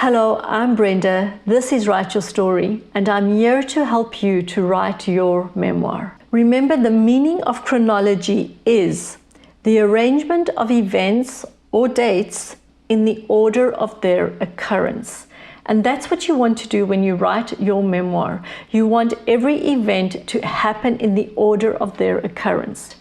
Hello, I'm Brenda. This is Write Your Story, and I'm here to help you to write your memoir. Remember, the meaning of chronology is the arrangement of events or dates in the order of their occurrence. And that's what you want to do when you write your memoir. You want every event to happen in the order of their occurrence.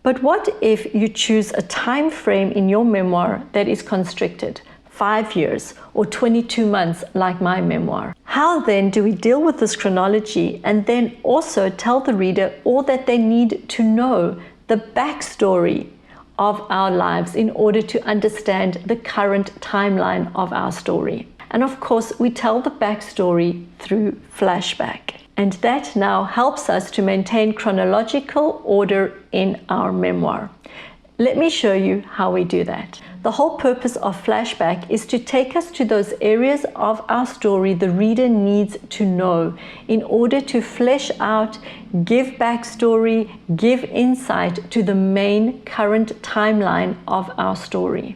But what if you choose a time frame in your memoir that is constricted? 5 years or 22 months like my memoir. How then do we deal with this chronology and then also tell the reader all that they need to know, the backstory of our lives, in order to understand the current timeline of our story? And of course, we tell the backstory through flashback. And that now helps us to maintain chronological order in our memoir. Let me show you how we do that. The whole purpose of flashback is to take us to those areas of our story the reader needs to know in order to flesh out, give backstory, give insight to the main current timeline of our story.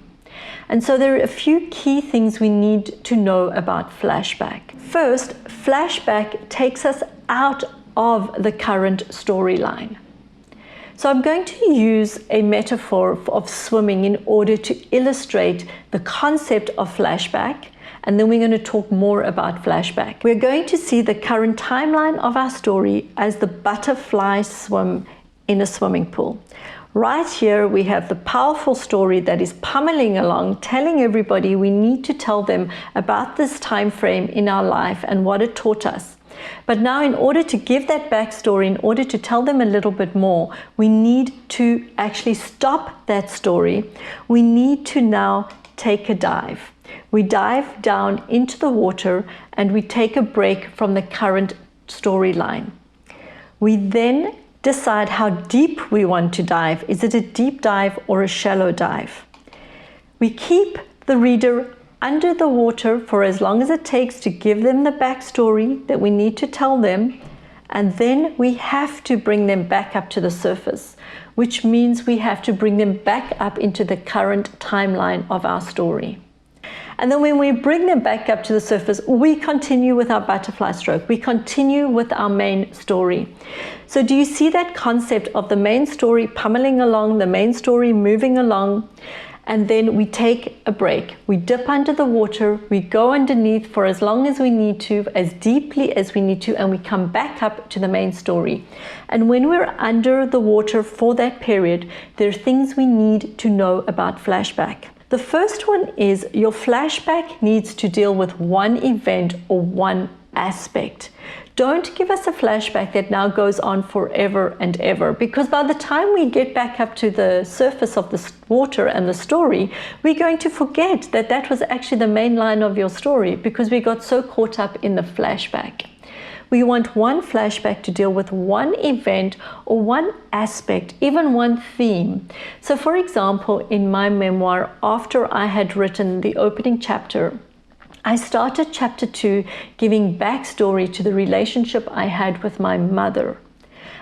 And so there are a few key things we need to know about flashback. First, flashback takes us out of the current storyline. So I'm going to use a metaphor of swimming in order to illustrate the concept of flashback, and then we're going to talk more about flashback. We're going to see the current timeline of our story as the butterfly swim in a swimming pool. Right here we have the powerful story that is pummeling along, telling everybody we need to tell them about this time frame in our life and what it taught us. But now, in order to give that backstory, in order to tell them a little bit more, we need to actually stop that story. We need to now take a dive. We dive down into the water and we take a break from the current storyline. We then decide how deep we want to dive. Is it a deep dive or a shallow dive? We keep the reader under the water for as long as it takes to give them the backstory that we need to tell them, and then we have to bring them back up to the surface, which means we have to bring them back up into the current timeline of our story. And then when we bring them back up to the surface, we continue with our butterfly stroke. We continue with our main story. So do you see that concept of the main story pummeling along, the main story moving along? And then we take a break. We dip under the water, we go underneath for as long as we need to, as deeply as we need to, and we come back up to the main story. And when we're under the water for that period, there are things we need to know about flashback. The first one is your flashback needs to deal with one event or one aspect. Don't give us a flashback that now goes on forever and ever, because by the time we get back up to the surface of the water and the story, we're going to forget that that was actually the main line of your story because we got so caught up in the flashback. We want one flashback to deal with one event or one aspect, even one theme. So for example, in my memoir, after I had written the opening chapter, I started chapter 2 giving backstory to the relationship I had with my mother.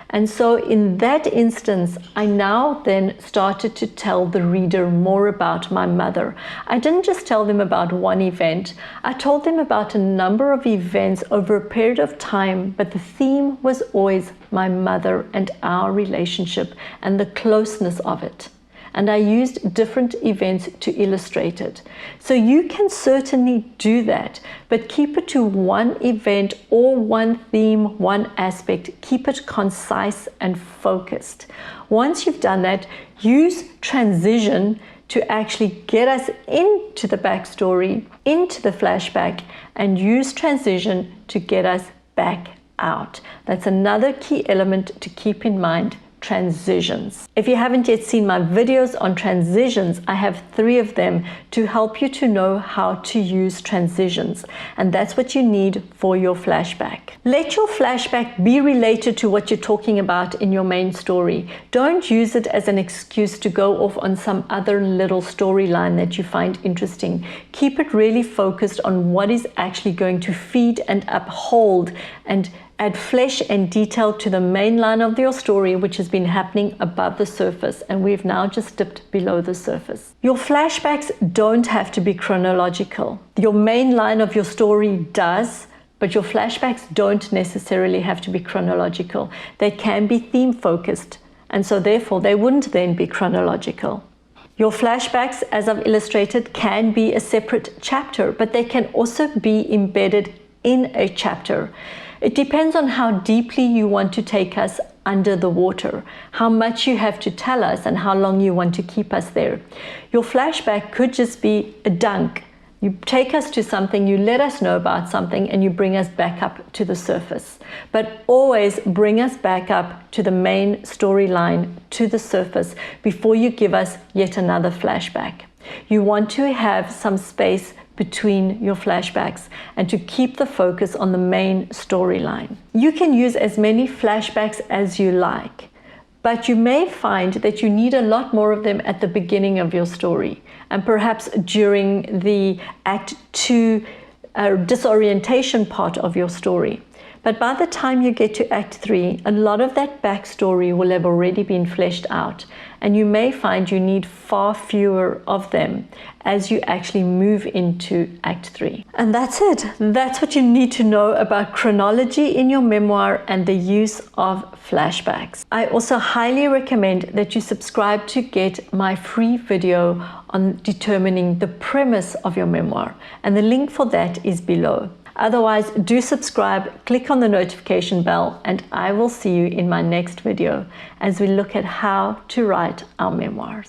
And so in that instance, I now then started to tell the reader more about my mother. I didn't just tell them about one event. I told them about a number of events over a period of time, but the theme was always my mother and our relationship and the closeness of it. And I used different events to illustrate it. So you can certainly do that, but keep it to one event or one theme, one aspect. Keep it concise and focused. Once you've done that, use transition to actually get us into the backstory, into the flashback, and use transition to get us back out. That's another key element to keep in mind. Transitions. If you haven't yet seen my videos on transitions, I have 3 of them to help you to know how to use transitions, and that's what you need for your flashback. Let your flashback be related to what you're talking about in your main story. Don't use it as an excuse to go off on some other little storyline that you find interesting. Keep it really focused on what is actually going to feed and uphold and add flesh and detail to the main line of your story, which has been happening above the surface, and we've now just dipped below the surface. Your flashbacks don't have to be chronological. Your main line of your story does, but your flashbacks don't necessarily have to be chronological. They can be theme focused, and so therefore they wouldn't then be chronological. Your flashbacks, as I've illustrated, can be a separate chapter, but they can also be embedded in a chapter. It depends on how deeply you want to take us under the water, how much you have to tell us, and how long you want to keep us there. Your flashback could just be a dunk. You take us to something, you let us know about something, and you bring us back up to the surface. But always bring us back up to the main storyline, to the surface, before you give us yet another flashback. You want to have some space between your flashbacks and to keep the focus on the main storyline. You can use as many flashbacks as you like, but you may find that you need a lot more of them at the beginning of your story and perhaps during the Act 2 disorientation part of your story. But by the time you get to Act 3, a lot of that backstory will have already been fleshed out, and you may find you need far fewer of them as you actually move into Act 3. And that's it. That's what you need to know about chronology in your memoir and the use of flashbacks. I also highly recommend that you subscribe to get my free video on determining the premise of your memoir, and the link for that is below. Otherwise, do subscribe, click on the notification bell, and I will see you in my next video as we look at how to write our memoirs.